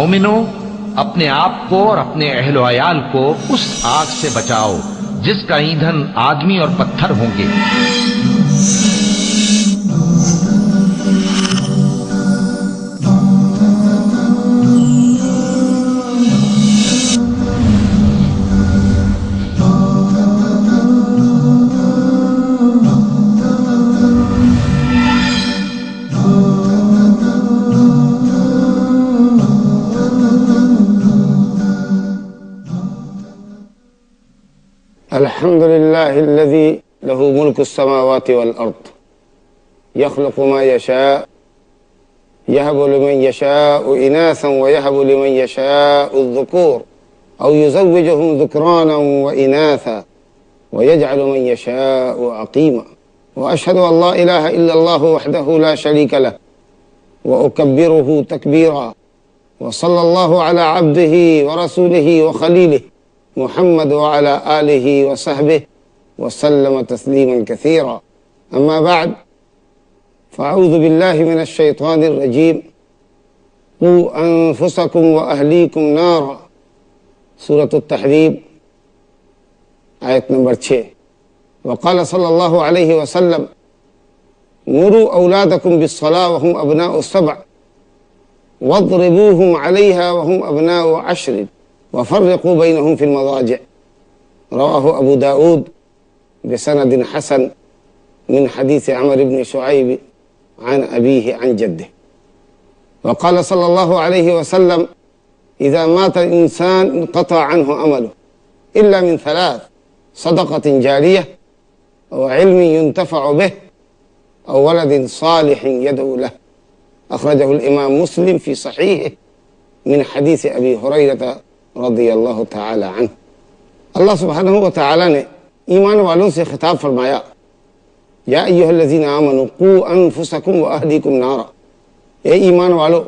مومنو، اپنے آپ کو اور اپنے اہل و عیال کو اس آگ سے بچاؤ جس کا ایندھن آدمی اور پتھر ہوں گے۔ الحمد لله الذي له ملك السماوات والأرض يخلق ما يشاء يهب لمن يشاء إناثا ويهب لمن يشاء الذكور أو يزوجهم ذكرانا وإناثا ويجعل من يشاء عقيما وأشهد أن لا إله إلا الله وحده لا شريك له وأكبره تكبيرا وصلى الله على عبده ورسوله وخليله محمد وعلى آله وصحبه وسلم تسليما كثيرا أما بعد فأعوذ بالله من الشيطان الرجيم قوا أنفسكم وأهليكم نارا سورة التحريم آیت نمبر 6۔ وقال صلى الله عليه وسلم مروا أولادكم بالصلاة وهم أبناء 7 واضربوهم عليها وهم أبناء 10 وفرقوا بينهم في المضاجع رواه أبو داود بسند حسن من حديث عمرو بن شعيب عن أبيه عن جده۔ وقال صلى الله عليه وسلم إذا مات الإنسان انقطع عنه عمله إلا من 3: صدقة جارية أو علم ينتفع به أو ولد صالح يدعو له، أخرجه الإمام مسلم في صحيحه من حديث أبي هريرة رضی اللہ تعالی عنہ۔ اللہ سبحانہ و تعالی نے ایمان والوں سے خطاب فرمایا یا ایھا الذین آمنوا قوا انفسکم واہلیکم نارا، اے ایمان والو،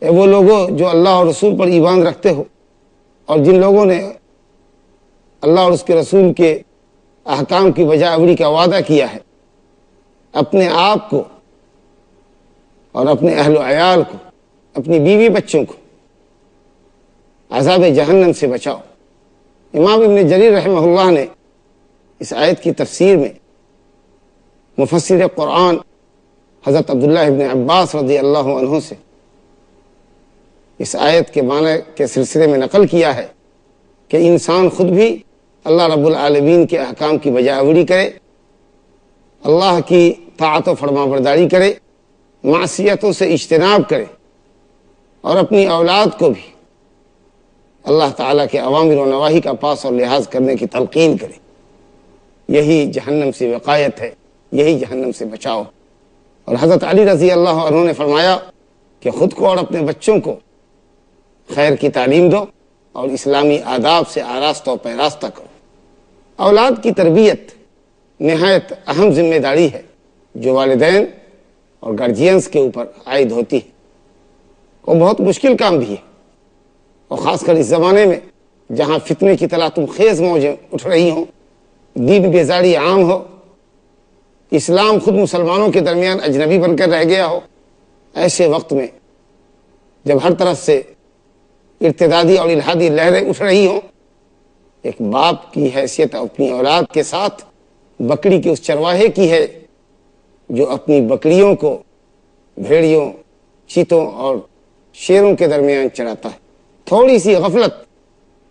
اے وہ لوگوں جو اللہ اور رسول پر ایمان رکھتے ہو اور جن لوگوں نے اللہ اور اس کے رسول کے احکام کی بجا آوری کا وعدہ کیا ہے، اپنے آپ کو اور اپنے اہل و عیال کو، اپنی بیوی بچوں کو عذاب جہنم سے بچاؤ۔ امام ابن جریر رحمہ اللہ نے اس آیت کی تفسیر میں مفسر قرآن حضرت عبداللہ ابن عباس رضی اللہ عنہ سے اس آیت کے معنی کے سلسلے میں نقل کیا ہے کہ انسان خود بھی اللہ رب العالمین کے احکام کی بجا آوری کرے، اللہ کی طاعت و فرما برداری کرے، معصیتوں سے اجتناب کرے اور اپنی اولاد کو بھی اللہ تعالیٰ کے اوامر و نواہی کا پاس اور لحاظ کرنے کی تلقین کرے۔ یہی جہنم سے وقایت ہے، یہی جہنم سے بچاؤ۔ اور حضرت علی رضی اللہ عنہ نے فرمایا کہ خود کو اور اپنے بچوں کو خیر کی تعلیم دو اور اسلامی آداب سے آراستہ و پیراستہ کرو۔ اولاد کی تربیت نہایت اہم ذمہ داری ہے جو والدین اور گارجینز کے اوپر عائد ہوتی ہے، وہ بہت مشکل کام بھی ہے، اور خاص کر اس زمانے میں جہاں فتنے کی تلاطم خیز موجیں اٹھ رہی ہوں، دین بیزاری عام ہو، اسلام خود مسلمانوں کے درمیان اجنبی بن کر رہ گیا ہو، ایسے وقت میں جب ہر طرف سے ارتدادی اور الحادی لہریں اٹھ رہی ہوں، ایک باپ کی حیثیت اپنی اولاد کے ساتھ بکری کے اس چرواہے کی ہے جو اپنی بکریوں کو بھیڑیوں، چیتوں اور شیروں کے درمیان چراتا ہے۔ تھوڑی سی غفلت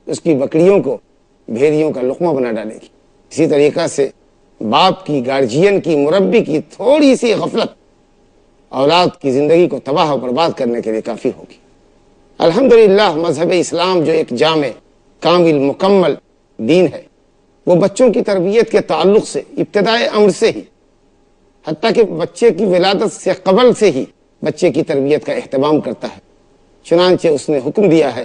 اس کی بکریوں کو بھیڑیوں کا لقمہ بنا ڈالے گی۔ اسی طریقہ سے باپ کی، گارجین کی، مربی کی تھوڑی سی غفلت اولاد کی زندگی کو تباہ و برباد کرنے کے لیے کافی ہوگی۔ الحمدللہ مذہب اسلام جو ایک جامع، کامل، مکمل دین ہے، وہ بچوں کی تربیت کے تعلق سے ابتدائے امر سے ہی، حتیٰ کہ بچے کی ولادت سے قبل سے ہی بچے کی تربیت کا اہتمام کرتا ہے۔ چنانچہ اس نے حکم دیا ہے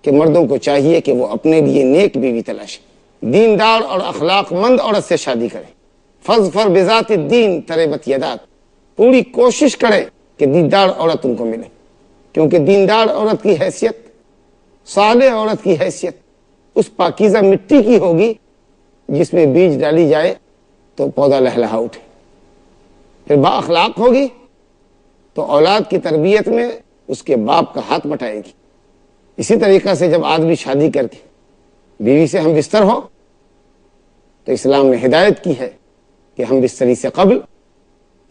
کہ مردوں کو چاہیے کہ وہ اپنے لیے نیک بیوی تلاشیں، دیندار اور اخلاق مند عورت سے شادی کریں۔ فاظفر بذات الدین تربت یداک، پوری کوشش کریں کہ دیندار عورت ان کو ملے، کیونکہ دیندار عورت کی حیثیت، صالح عورت کی حیثیت اس پاکیزہ مٹی کی ہوگی جس میں بیج ڈالی جائے تو پودا لہلہا اٹھے۔ پھر با اخلاق ہوگی تو اولاد کی تربیت میں اس کے باپ کا ہاتھ بٹائے گی۔ اسی طریقہ سے جب آدمی شادی کر کے بیوی سے ہم بستر ہو تو اسلام نے ہدایت کی ہے کہ ہم بستری سے قبل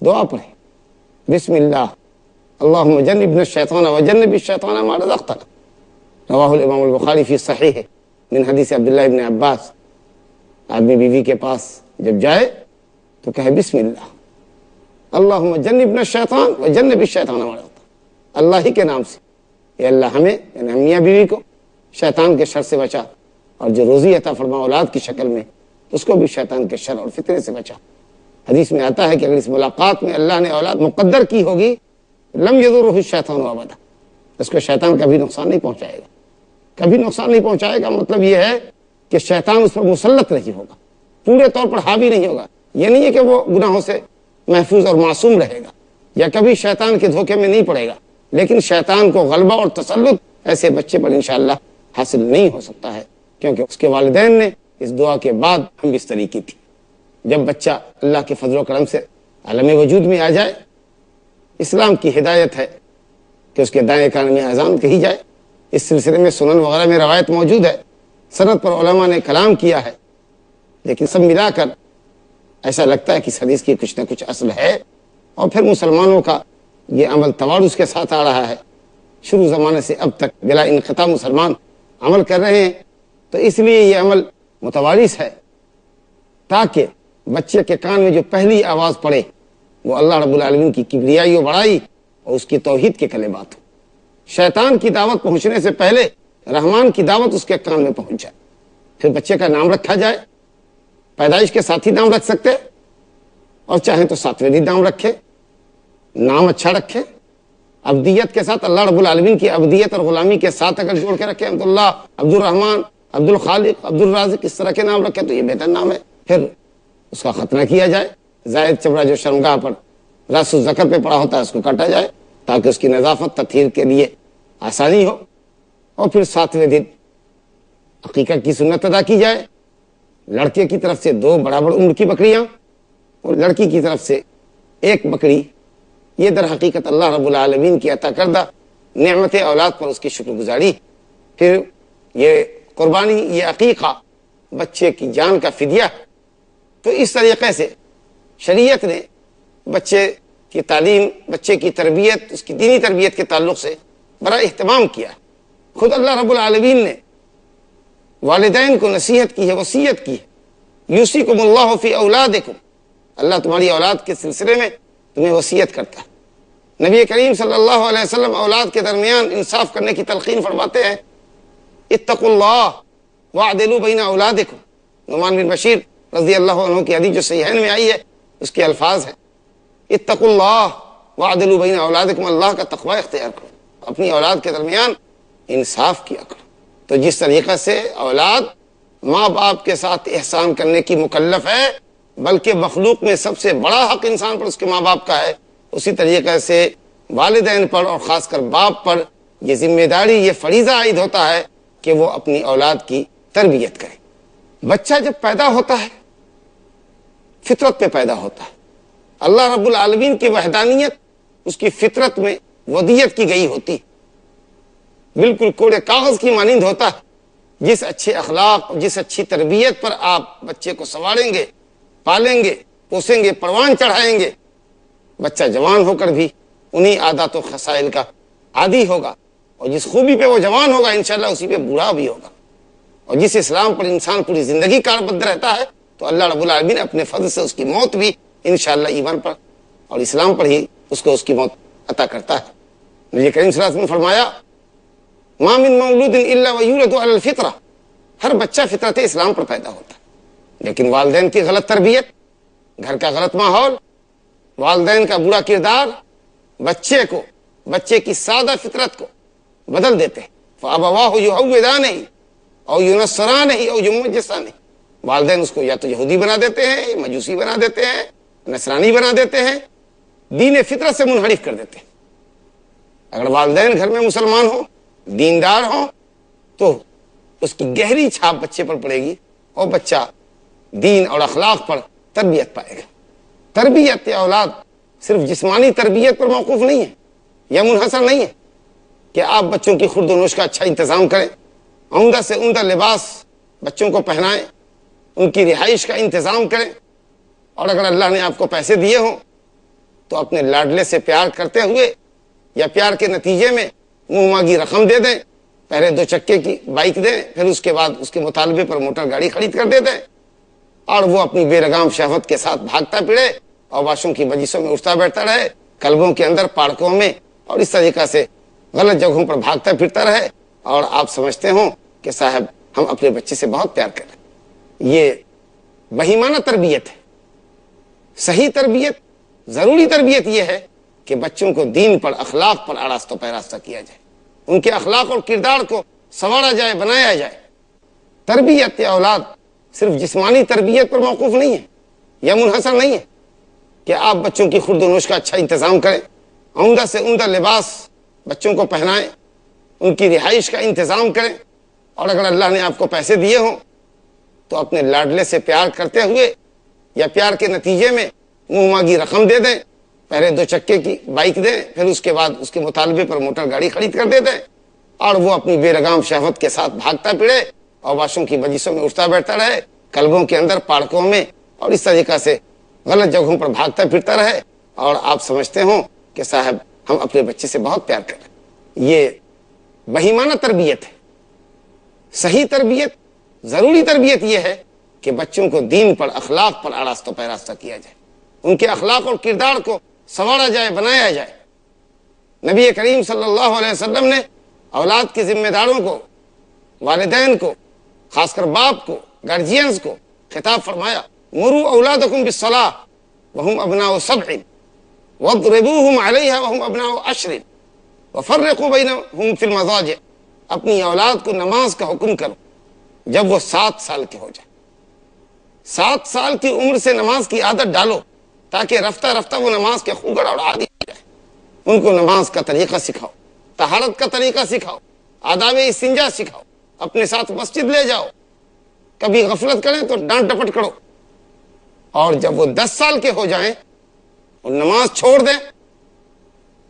دعا پڑھیں، بسم اللہ اللہم جنبنا الشیطان وجنب الشیطان ما رزقتنا، رواہ الامام البخاری فی صحیح من حدیث عبداللہ ابن عباس۔ آدمی بیوی کے پاس جب جائے تو کہے بسم اللہ اللہم جنبنا الشیطان وجنب الشیطان ما رزقتنا، اللہ ہی کے نام سے، اے اللہ ہمیں یعنی ہم میاں بیوی کو شیطان کے شر سے بچا، اور جو روزی عطا فرما اولاد کی شکل میں اس کو بھی شیطان کے شر اور فتنے سے بچا۔ حدیث میں آتا ہے کہ اگر اس ملاقات میں اللہ نے اولاد مقدر کی ہوگی لم یضرہ الشیطان ابدا، اس کو شیطان کبھی نقصان نہیں پہنچائے گا، کبھی نقصان نہیں پہنچائے گا۔ مطلب یہ ہے کہ شیطان اس پر مسلط نہیں ہوگا، پورے طور پر حاوی نہیں ہوگا۔ یہ نہیں ہے کہ وہ گناہوں سے محفوظ اور معصوم رہے گا یا کبھی شیطان کے دھوکے میں نہیں پڑے گا، لیکن شیطان کو غلبہ اور تسلط ایسے بچے پر انشاءاللہ حاصل نہیں ہو سکتا ہے، کیونکہ اس کے والدین نے اس دعا کے بعد ہم بستری کی تھی۔ جب بچہ اللہ کے فضل و کرم سے عالم وجود میں آ جائے، اسلام کی ہدایت ہے کہ اس کے دائیں کان میں اذان کہی جائے۔ اس سلسلے میں سنن وغیرہ میں روایت موجود ہے، سند پر علماء نے کلام کیا ہے، لیکن سب ملا کر ایسا لگتا ہے کہ اس حدیث کی کچھ نہ کچھ اصل ہے۔ اور پھر مسلمانوں کا یہ عمل توارث کے ساتھ آ رہا ہے، شروع زمانے سے اب تک بلا انقطاع مسلمان عمل کر رہے ہیں، تو اس لیے یہ عمل متوارث ہے تاکہ بچے کے کان میں جو پہلی آواز پڑے وہ اللہ رب العالمین کی کبریائی و بڑائی اور اس کی توحید کے کلمات ہو۔ شیطان کی دعوت پہنچنے سے پہلے رحمان کی دعوت اس کے کان میں پہنچ جائے۔ پھر بچے کا نام رکھا جائے، پیدائش کے ساتھ ہی نام رکھ سکتے، اور چاہیں تو 7ویں دن نام رکھے، نام اچھا رکھے، ابدیت کے ساتھ اللہ رب العالمین کی ابدیت اور غلامی کے ساتھ اگر جوڑ کے رکھے، عبداللہ، عبد الرحمن، عبد الخالق، عبد الرازق، اس طرح کے نام رکھے تو یہ بہتر نام ہے۔ پھر اس کا ختنہ کیا جائے، زائد چمڑا جو شرمگاہ پر راس الذکر پہ پڑا ہوتا ہے اس کو کاٹا جائے تاکہ اس کی نظافت تطہیر کے لیے آسانی ہو، اور پھر 7ویں دن عقیقہ کی سنت ادا کی جائے۔ لڑکے کی طرف سے 2 برابر عمر کی بکریاں اور لڑکی کی طرف سے 1 بکری، یہ در حقیقت اللہ رب العالمین کی عطا کردہ نعمت اولاد پر اس کی شکر گزاری۔ پھر یہ قربانی، یہ عقیقہ بچے کی جان کا فدیہ۔ تو اس طریقے سے شریعت نے بچے کی تعلیم، بچے کی تربیت، اس کی دینی تربیت کے تعلق سے بڑا اہتمام کیا۔ خود اللہ رب العالمین نے والدین کو نصیحت کی ہے، وصیت کی ہے، یوصیکم اللہ فی اولادکم، اللہ تمہاری اولاد کے سلسلے میں تمہیں وصیت کرتا ہے۔ نبی کریم صلی اللہ علیہ وسلم اولاد کے درمیان انصاف کرنے کی تلقین فرماتے ہیں، اتقوا اللہ واعدلوا بین اولادکم۔ نعمان بن بشیر رضی اللہ عنہ کی حدیث جو صحیحین میں آئی ہے اس کے الفاظ ہیں، اتقوا اللہ واعدلوا بین اولادکم، اللہ کا تقوی اختیار کرو، اپنی اولاد کے درمیان انصاف کیا کرو۔ تو جس طریقے سے اولاد ماں باپ کے ساتھ احسان کرنے کی مکلف ہے، بلکہ مخلوق میں سب سے بڑا حق انسان پر اس کے ماں باپ کا ہے، اسی طریقے سے والدین پر اور خاص کر باپ پر یہ ذمہ داری، یہ فریضہ عائد ہوتا ہے کہ وہ اپنی اولاد کی تربیت کرے۔ بچہ جب پیدا ہوتا ہے فطرت پہ پیدا ہوتا ہے، اللہ رب العالمین کی وحدانیت اس کی فطرت میں ودیت کی گئی ہوتی، بالکل کوڑے کاغذ کی مانند ہوتا ہے۔ جس اچھے اخلاق، جس اچھی تربیت پر آپ بچے کو سنواریں گے، پالیں گے، پوسیں گے، پروان چڑھائیں گے، بچہ جوان ہو کر بھی انہی عادات و خصائل کا عادی ہوگا، اور جس خوبی پہ وہ جوان ہوگا انشاءاللہ اسی پہ بوڑھا بھی ہوگا۔ اور جس اسلام پر انسان پوری زندگی کاربند رہتا ہے تو اللہ رب العالمین اپنے فضل سے اس کی موت بھی انشاءاللہ ایمان پر اور اسلام پر ہی اس کو اس کی موت عطا کرتا ہے۔ نبی کریم صلی اللہ علیہ وسلم نے فرمایا، ما من مولود الا ویولد علی الفطرہ، ہر بچہ فطرت اسلام پر پیدا ہوتا ہے، لیکن والدین کی غلط تربیت، گھر کا غلط ماحول، والدین کا برا کردار بچے کی سادہ فطرت کو بدل دیتے ہیں۔ فَأَبَوَاهُ يُهَوِّدَانِهِ او يُنَصِّرَانِهِ او يُمَجِّسَانِهِ، والدین اس کو یا تو یہودی بنا دیتے ہیں، یا مجوسی بنا دیتے ہیں، نصرانی بنا دیتے ہیں، دین فطرت سے منحرف کر دیتے ہیں۔ اگر والدین گھر میں مسلمان ہوں، دیندار ہوں، تو اس کی گہری چھاپ بچے پر پڑے گی اور بچہ دین اور اخلاق پر تربیت پائے گا۔ تربیت اولاد صرف جسمانی تربیت پر موقوف نہیں ہے یا منحصر نہیں ہے، کہ آپ بچوں کی خورد و نوش کا اچھا انتظام کریں، عمدہ سے عمدہ لباس بچوں کو پہنائیں، ان کی رہائش کا انتظام کریں، اور اگر اللہ نے آپ کو پیسے دیے ہوں تو اپنے لاڈلے سے پیار کرتے ہوئے یا پیار کے نتیجے میں منہ مانگی رقم دے دیں، پہلے 2 چکے کی بائک دیں، پھر اس کے بعد اس کے مطالبے پر موٹر گاڑی خرید کر دے دیں، اور وہ اپنی بے لگام شہوت کے ساتھ بھاگتا پھرے اور باشوں کی مجلسوں میں اٹھتا بیٹھتا رہے، کلبوں کے اندر، پارکوں میں، اور اس طریقہ سے غلط جگہوں پر بھاگتا پھرتا رہے، اور آپ سمجھتے ہوں کہ صاحب ہم اپنے بچے سے بہت پیار کریں۔ یہ بہیمانہ تربیت ہے۔ صحیح تربیت، ضروری تربیت یہ ہے کہ بچوں کو دین پر، اخلاق پر آراستہ پیراستہ کیا جائے، ان کے اخلاق اور کردار کو سنوارا جائے، بنایا جائے۔ تربیت اولاد صرف جسمانی تربیت پر موقوف نہیں ہے یا منحصر نہیں ہے کہ آپ بچوں کی خورد و نوش کا اچھا انتظام کریں، عمدہ سے عمدہ لباس بچوں کو پہنائیں، ان کی رہائش کا انتظام کریں، اور اگر اللہ نے آپ کو پیسے دیے ہوں تو اپنے لاڈلے سے پیار کرتے ہوئے یا پیار کے نتیجے میں منہ مانگی رقم دے دیں، پہلے 2 چکے کی بائک دیں، پھر اس کے بعد اس کے مطالبے پر موٹر گاڑی خرید کر دے دیں، اور وہ اپنی بے لگام شہوت کے ساتھ بھاگتا پھرے اور باشوں کی مجلسوں میں اٹھتا بیٹھتا رہے، کلبوں کے اندر، پارکوں میں، اور اس طریقہ سے غلط جگہوں پر بھاگتا پھرتا رہے، اور آپ سمجھتے ہوں کہ صاحب ہم اپنے بچے سے بہت پیار کریں۔ یہ بہیمانہ تربیت ہے۔ صحیح تربیت، ضروری تربیت یہ ہے کہ بچوں کو دین پر، اخلاق پر آراستہ پیراستہ کیا جائے، ان کے اخلاق اور کردار کو سنوارا جائے، بنایا جائے۔ نبی کریم صلی اللہ علیہ وسلم نے اولاد کے ذمہ داروں کو، والدین کو، خاص کر باپ کو، گارجینز کو خطاب فرمایا، مروا اولادکم بالصلاۃ وهم ابناء 7 واضربوهم علیہا وهم ابناء 10 وفرقوا بینہم فی المضاجع۔ اپنی اولاد کو نماز کا حکم کرو جب وہ 7 سال کے ہو جائے۔ 7 سال کی عمر سے نماز کی عادت ڈالو تاکہ رفتہ رفتہ وہ نماز کے خوگر اور عادی ہو جائے۔ ان کو نماز کا طریقہ سکھاؤ، طہارت کا طریقہ سکھاؤ، آداب استنجا سکھاؤ، اپنے ساتھ مسجد لے جاؤ، کبھی غفلت کریں تو ڈانٹ ڈپٹ کرو، اور جب وہ 10 سال کے ہو جائیں اور نماز چھوڑ دیں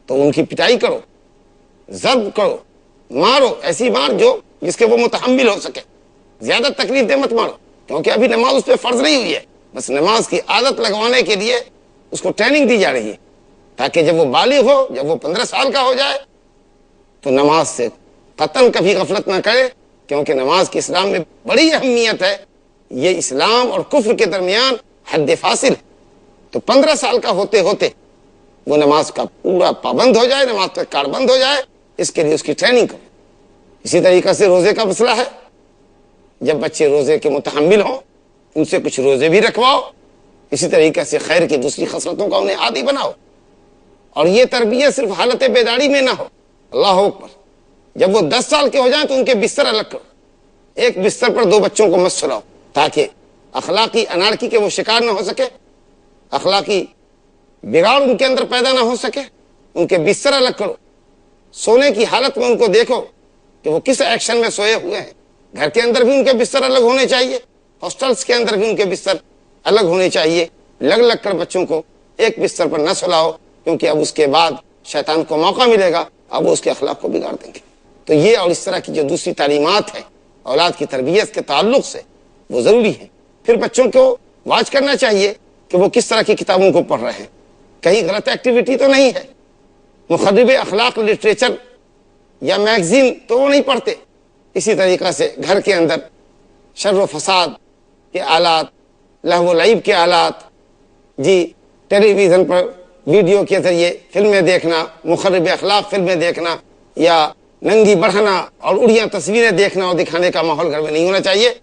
تو ان کی پٹائی کرو، ضرب کرو، مارو، ایسی مار جس کے وہ متحمل ہو سکے، زیادہ تکلیف دے مت مارو، کیونکہ ابھی نماز اس پہ فرض نہیں ہوئی ہے، بس نماز کی عادت لگوانے کے لیے اس کو ٹریننگ دی جا رہی ہے، تاکہ جب وہ بالغ ہو، جب وہ 15 سال کا ہو جائے تو نماز سے قطعاً کبھی غفلت نہ کرے، کیونکہ نماز کی اسلام میں بڑی اہمیت ہے۔ یہ اسلام اور کفر کے درمیان حد فاصل ہے، تو 15 سال کا ہوتے ہوتے وہ نماز کا پورا پابند ہو جائے، نماز پہ کار بند ہو جائے، اس کے لیے اس کی ٹریننگ کرو۔ اسی طریقہ سے روزے کا مسئلہ ہے، جب بچے روزے کے متحمل ہوں ان سے کچھ روزے بھی رکھواؤ، اسی طریقے سے خیر کی دوسری خصلتوں کا انہیں عادی بناؤ، اور یہ تربیت صرف حالت بیداری میں نہ ہو۔ اللہ اکبر، جب وہ 10 سال کے ہو جائیں تو ان کے بستر الگ کرو، ایک بستر پر 2 بچوں کو مت سلاؤ، تاکہ اخلاقی انارکی کے وہ شکار نہ ہو سکے، اخلاقی بگاڑ ان کے اندر پیدا نہ ہو سکے۔ ان کے بستر الگ کرو، سونے کی حالت میں ان کو دیکھو کہ وہ کس ایکشن میں سوئے ہوئے ہیں۔ گھر کے اندر بھی ان کے بستر الگ ہونے چاہیے، ہاسٹلس کے اندر بھی ان کے بستر الگ ہونے چاہیے۔ لگ لگ کر بچوں کو ایک بستر پر نہ سلاؤ، کیونکہ اب اس کے بعد شیطان کو موقع ملے گا، اب وہ اس کے اخلاق کو بگاڑ دیں گے۔ تو یہ اور اس طرح کی جو دوسری تعلیمات ہیں اولاد کی تربیت کے تعلق سے، وہ ضروری ہے۔ پھر بچوں کو واچ کرنا چاہیے کہ وہ کس طرح کی کتابوں کو پڑھ رہے ہیں، کہیں غلط ایکٹیویٹی تو نہیں ہے، مخرب اخلاق لٹریچر یا میگزین تو وہ نہیں پڑھتے۔ اسی طریقہ سے گھر کے اندر شر و فساد کے آلات، لہو و لعب کے آلات، ٹیلی ویژن پر ویڈیو کے ذریعے فلمیں دیکھنا، مخرب اخلاق فلمیں دیکھنا، یا ننگی بڑھنا اور اڑیاں تصویریں دیکھنا اور دکھانے کا ماحول گھر میں نہیں ہونا چاہیے،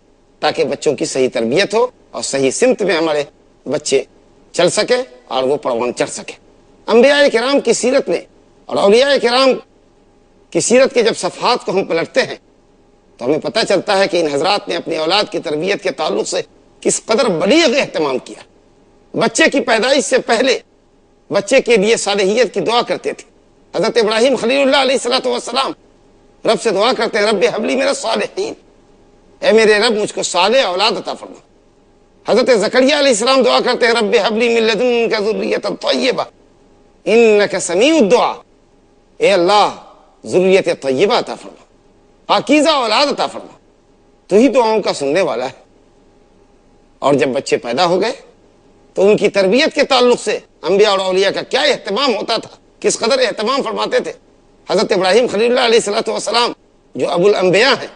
تاکہ بچوں کی صحیح تربیت ہو اور صحیح سمت میں ہمارے بچے چل سکے اور وہ پروان چڑھ سکے۔ انبیاء کرام کی سیرت میں اور اولیاء کرام کی سیرت کے جب صفحات کو ہم پلٹتے ہیں تو ہمیں پتہ چلتا ہے کہ ان حضرات نے اپنی اولاد کی تربیت کے تعلق سے کس قدر بلیغ اہتمام کیا۔ بچے کی پیدائش سے پہلے بچے کے لیے صالحیت کی دعا کرتے تھے۔ حضرت ابراہیم خلیل اللہ علیہ الصلوۃ والسلام رب سے دعا کرتے ہیں، رب حب لی من الصالحین، اے میرے رب مجھ کو صالح اولاد عطا فرما۔ حضرت زکریا علیہ السلام دعا کرتے ہیں، رب حب لی من لدنک ذریۃ طیبہ انک سمیع الدعاء، اے اللہ ذریت طیبہ عطا فرما، پاکیزہ اولاد عطا فرما، تو ہی دعاؤں کا سننے والا ہے۔ اور جب بچے پیدا ہو گئے تو ان کی تربیت کے تعلق سے انبیاء اور اولیاء کا کیا اہتمام ہوتا تھا، کس قدر اہتمام فرماتے تھے۔ حضرت ابراہیم خلیل اللہ علیہ الصلوۃ والسلام جو ابو الانبیاء ہیں،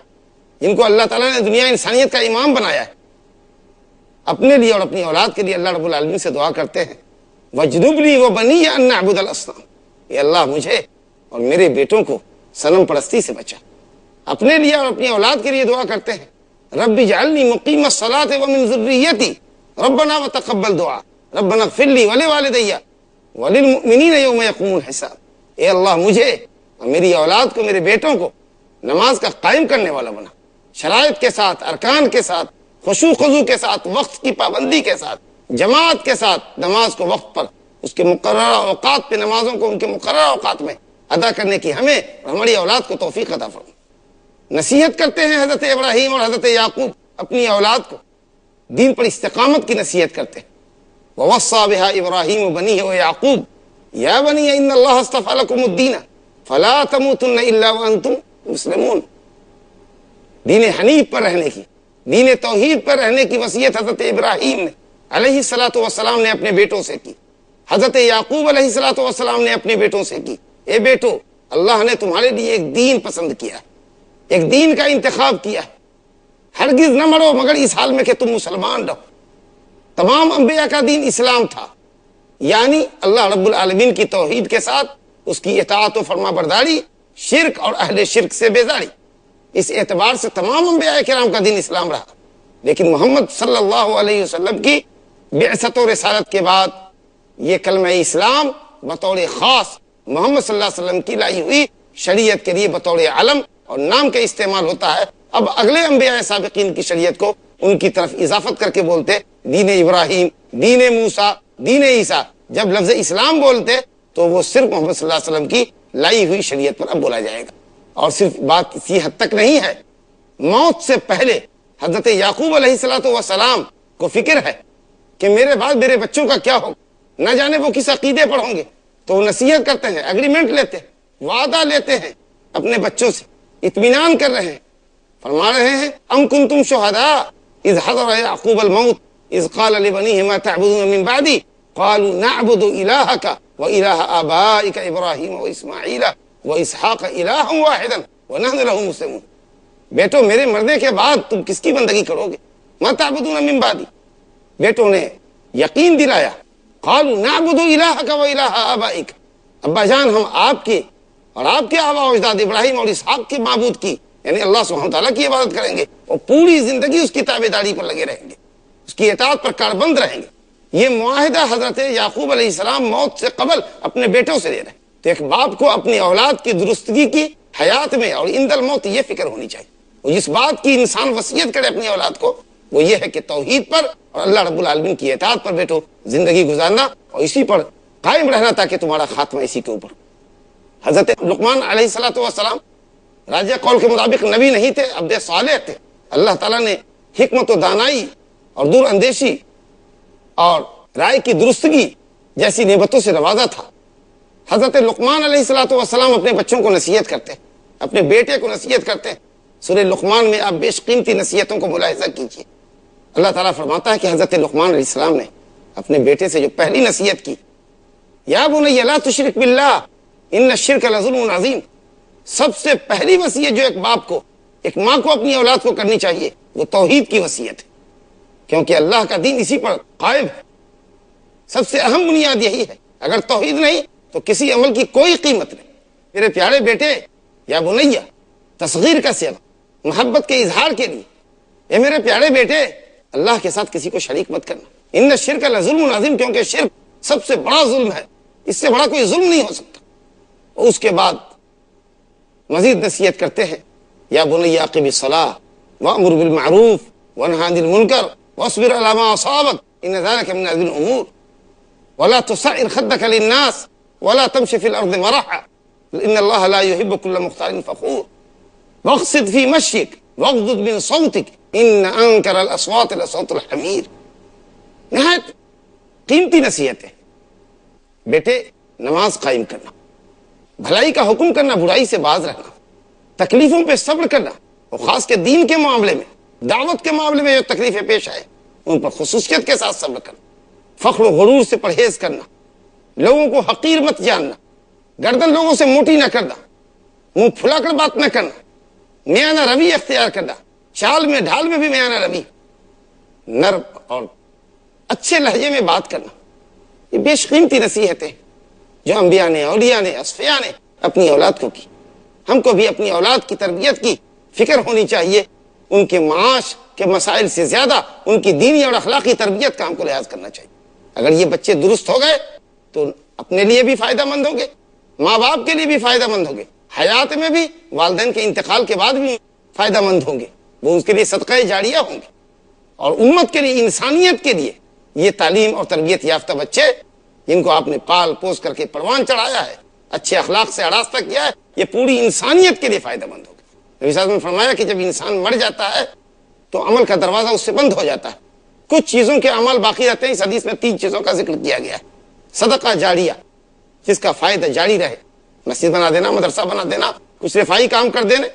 جن کو اللہ تعالیٰ نے دنیا انسانیت کا امام بنایا ہے، اپنے لیے اور اپنی اولاد کے لیے اللہ رب العالمین سے دعا کرتے ہیں وَاجْنُبْنِي وَبَنِيَّ أَن نَّعْبُدَ الْأَصْنَامَ، کہ اللہ مجھے اور میرے بیٹوں کو صنم پرستی سے بچا۔ اپنے لیے اور اپنی اولاد کے لیے دعا کرتے ہیں رب اجعلنی مقیم الصلاۃ ومن ذریتی ربنا وتقبل دعا ربنا اغفر لی ولوالدی وللمؤمنین یوم یقوم الحساب، اے اللہ مجھے اور میری اولاد کو، میرے بیٹوں کو نماز کا قائم کرنے والا بنا، شرائط کے ساتھ، ارکان کے ساتھ، خشوع خضوع کے ساتھ، وقت کی پابندی کے ساتھ، جماعت کے ساتھ نماز کو وقت پر، اس کے مقررہ اوقات پہ نمازوں کو ان کے مقررہ اوقات میں ادا کرنے کی ہمیں اور ہماری اولاد کو توفیق عطا فرما۔ نصیحت کرتے ہیں حضرت ابراہیم اور حضرت یعقوب اپنی اولاد کو، دین پر استقامت کی نصیحت کرتے ہیں وَوَصَّى بِهَا إِبْرَاهِيمُ بَنِيهِ وَيَعْقُوبُ يَا بَنِيَّ إِنَّ اللَّهَ اصْطَفَىٰ لَكُمُ الدِّينَ فَلَا تَمُوتُنَّ إِلَّا وَأَنْتُمْ مُسْلِمُونَ، دین حنیف پر رہنے کی، دین توحید پر رہنے کی وصیت حضرت ابراہیم نے علیہ الصلوۃ والسلام نے اپنے بیٹوں سے کی، حضرت یعقوب علیہ الصلوۃ والسلام نے اپنے بیٹوں سے کی۔ اے بیٹو، اللہ نے تمہارے لیے ایک دین پسند کیا، ایک دین کا انتخاب کیا ہے، ہرگز نہ مرو مگر اس حال میں کہ تم مسلمان رہو۔ تمام انبیاء کا دین اسلام تھا، یعنی اللہ رب العالمین کی توحید کے ساتھ اس کی اطاعت و فرما برداری، شرک اور اہل شرک سے بیزاری، اس اعتبار سے تمام انبیاء کرام کا دین اسلام رہا۔ لیکن محمد صلی اللہ علیہ وسلم کی بعثت و رسالت کے بعد یہ کلمہ اسلام بطور خاص محمد صلی اللہ علیہ وسلم کی لائی ہوئی شریعت کے لیے بطور علم اور نام کے استعمال ہوتا ہے۔ اب اگلے انبیاء سابقین کی شریعت کو ان کی طرف اضافت کر کے بولتے دین ابراہیم، دین موسیٰ، دین عیسیٰ۔ جب لفظ اسلام بولتے تو وہ صرف محمد صلی اللہ علیہ وسلم کی لائی ہوئی شریعت پر اب بولا جائے گا۔ اور صرف بات اسی حد تک نہیں ہے، موت سے پہلے حضرت یعقوب علیہ الصلوۃ والسلام کو فکر ہے کہ میرے بعد میرے بچوں کا کیا ہوگا، نہ جانے وہ کس عقیدے پر ہوں گے، تو وہ نصیحت کرتے ہیں، اگریمنٹ لیتے ہیں، وعدہ لیتے ہیں اپنے بچوں سے، اطمینان کر رہے ہیں، فرما رہے ہیں ام کنتم شہداء اذ حضر یعقوب الموت اذ قال لبنیہ ما تعبدون من بعدی قالوا نعبد الہک والہ آبائک ابراہیم واسماعیل واسحاق الہا واحدا ونحن له مسلمون، بیٹو میرے مرنے کے بعد تم کس کی بندگی کرو گے، ما تعبدون من بعدی۔ بیٹوں نے یقین دلایا، قالوا نعبد الہک والہ آبائک، ابا جان ہم آپ کے اور آپ کے آبا و اجداد ابراہیم اور اسحاق کے معبود کی یعنی اللہ سبحانہ تعالیٰ کی عبادت کریں گے اور پوری زندگی اس کی تابعداری پر لگے رہیں گے، اس کی اطاعت پر کاربند رہیں گے۔ یہ معاہدہ حضرت یعقوب علیہ السلام موت سے قبل اپنے بیٹوں سے لے رہے ہیں۔ تو ایک باپ کو اپنی اولاد کی درستگی کی حیات میں اور عند الموت یہ فکر ہونی چاہیے، اور جس بات کی انسان وصیت کرے اپنی اولاد کو وہ یہ ہے کہ توحید پر اور اللہ رب العالمین کی اطاعت پر بیٹو زندگی گزارنا اور اسی پر قائم رہنا تاکہ تمہارا خاتمہ اسی کے اوپر۔ حضرت لقمان علیہ الصلوۃ والسلام راجہ قول کے مطابق نبی نہیں تھے، عبد صالح تھے۔ اللہ تعالیٰ نے حکمت و دانائی اور دور اندیشی اور رائے کی درستگی جیسی نعمتوں سے نوازا تھا۔ حضرت لقمان علیہ الصلوۃ والسلام اپنے بچوں کو نصیحت کرتے ہیں، اپنے بیٹے کو نصیحت کرتے ہیں۔ سورہ لقمان میں آپ بیش قیمتی نصیحتوں کو ملاحظہ کیجیے۔ اللہ تعالیٰ فرماتا ہے کہ حضرت لقمان علیہ السلام نے اپنے بیٹے سے جو پہلی نصیحت کی، یا بنی لا تشرک باللہ ان الشرک لظلم عظیم، سب سے پہلی وصیت جو ایک باپ کو، ایک ماں کو اپنی اولاد کو کرنی چاہیے وہ توحید کی وصیت ہے، کیونکہ اللہ کا دین اسی پر قائم ہے۔ سب سے اہم بنیاد یہی ہے، اگر توحید نہیں تو کسی عمل کی کوئی قیمت نہیں۔ میرے پیارے بیٹے، یا بنیہ تصغیر کا صیغہ محبت کے اظہار کے لیے، اے میرے پیارے بیٹے اللہ کے ساتھ کسی کو شریک مت کرنا، ان الشرک لظلم عظیم، کیونکہ شرک سب سے بڑا ظلم ہے، اس سے بڑا کوئی ظلم نہیں ہو سکتا۔ اور اس کے بعد مزید نصیحت کرتے ہیں یا بنی اقم الصلاۃ وامر بالمعروف وانھ عن المنکر واصبر علی ما اصابک ان ذلک من عزم الامور ولا تصعر خدک للناس ولا تمشي في الارض مرحا ان اللہ لا يحب كل مختال فخور واقصد في مشيك واغضض من صوتك ان انکر الاصوات لصوت الحمیر۔ نہایت قیمتی نصیحت ہے۔ بیٹے نماز قائم کرنا، بھلائی کا حکم کرنا، برائی سے باز رہنا، تکلیفوں پہ صبر کرنا، اور خاص کے دین کے معاملے میں، دعوت کے معاملے میں جو تکلیفیں پیش آئے ان پر خصوصیت کے ساتھ صبر کرنا، فخر و غرور سے پرہیز کرنا، لوگوں کو حقیر مت جاننا، گردن لوگوں سے موٹی نہ کرنا، منہ پھلا کر بات نہ کرنا، میانہ روی اختیار کرنا، چال میں ڈھال میں بھی میانہ روی، نرم اور اچھے لہجے میں بات کرنا، یہ بیش قیمتی نصیحتیں جو انبیاء نے، اولیاء نے، اصفیاء نے اپنی اولاد کو کی۔ ہم کو بھی اپنی اولاد کی تربیت کی فکر ہونی چاہیے، ان کے معاش کے مسائل سے زیادہ ان کی دینی اور اخلاقی تربیت کا ہم کو لحاظ کرنا چاہیے۔ اگر یہ بچے درست ہو گئے تو اپنے لیے بھی فائدہ مند ہوں گے، ماں باپ کے لیے بھی فائدہ مند ہوں گے، حیات میں بھی، والدین کے انتقال کے بعد بھی فائدہ مند ہوں گے، وہ اس کے لیے صدقہ جاریہ ہوں گے، اور امت کے لیے، انسانیت کے لیے یہ تعلیم اور تربیت یافتہ بچے جن کو آپ نے پال پوس کر کے پروان چڑھایا ہے، اچھے اخلاق سے آراستہ کیا ہے، یہ پوری انسانیت کے لیے فائدہ مند ہوگا۔ نبی صلی اللہ علیہ وسلم نے فرمایا کہ جب انسان مر جاتا ہے تو عمل کا دروازہ اس سے بند ہو جاتا ہے، کچھ چیزوں کے اعمال باقی رہتے ہیں۔ اس حدیث میں 3 چیزوں کا ذکر کیا گیا ہے۔ صدقہ جاریہ، جس کا فائدہ جاری رہے، مسجد بنا دینا، مدرسہ بنا دینا، کچھ رفائی کام کر دینے،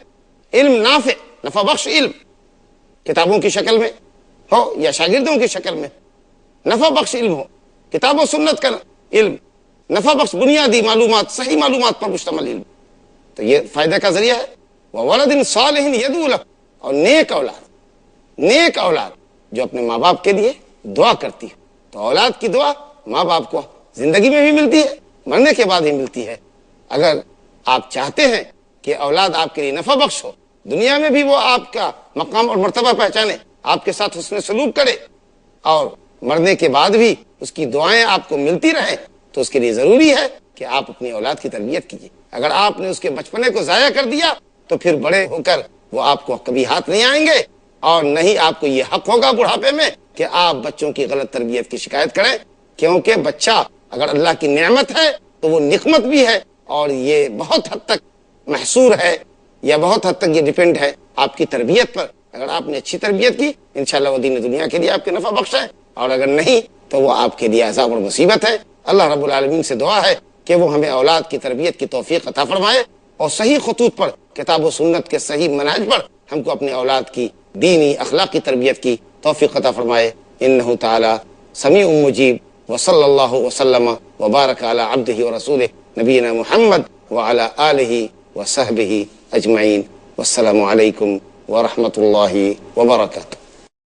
علم نافع، نفع بخش علم، کتابوں کی شکل میں ہو یا شاگردوں کی شکل میں، نفع بخش علم ہو، کتاب و سنت کا علم، نفع بخش بنیادی معلومات، صحیح معلومات پر مشتمل علم، تو یہ فائدہ کا ذریعہ ہے۔ وَوَلَدٍ صَالِحٍ يَدْعُو لَهُ، اور نیک اولاد، نیک اولاد جو اپنے ماں باپ کے لیے دعا کرتی ہے۔ تو اولاد کی دعا ماں باپ کو زندگی میں بھی ملتی ہے، مرنے کے بعد بھی ملتی ہے۔ اگر آپ چاہتے ہیں کہ اولاد آپ کے لیے نفع بخش ہو، دنیا میں بھی وہ آپ کا مقام اور مرتبہ پہچانے، آپ کے ساتھ حسن سلوک کرے، اور مرنے کے بعد بھی اس کی دعائیں آپ کو ملتی رہیں، تو اس کے لیے ضروری ہے کہ آپ اپنی اولاد کی تربیت کیجیے۔ اگر آپ نے اس کے بچپنے کو ضائع کر دیا تو پھر بڑے ہو کر وہ آپ کو کبھی ہاتھ نہیں آئیں گے، اور نہیں آپ کو یہ حق ہوگا بڑھاپے میں کہ آپ بچوں کی غلط تربیت کی شکایت کریں، کیونکہ بچہ اگر اللہ کی نعمت ہے تو وہ نقمت بھی ہے، اور یہ بہت حد تک محصور ہے، یا بہت حد تک یہ ڈیپینڈ ہے آپ کی تربیت پر۔ اگر آپ نے اچھی تربیت کی، انشاءاللہ وہ دین دنیا کے لیے آپ کے نفع بخش ہے، اور اگر نہیں تو وہ آپ کے لیے عذاب اور مصیبت ہے۔ اللہ رب العالمین سے دعا ہے کہ وہ ہمیں اولاد کی تربیت کی توفیق عطا فرمائے، اور صحیح خطوط پر، کتاب و سنت کے صحیح منہج پر ہم کو اپنے اولاد کی دینی اخلاقی تربیت کی توفیق عطا فرمائے۔ انہ تعالی سمیع مجیب، وصلی اللہ وسلم وبارک علی عبدہ ورسولہ نبینا محمد وعلی آلہ وصحبہ اجمعین، والسلام علیکم ورحمۃ اللہ وبرکاتہ۔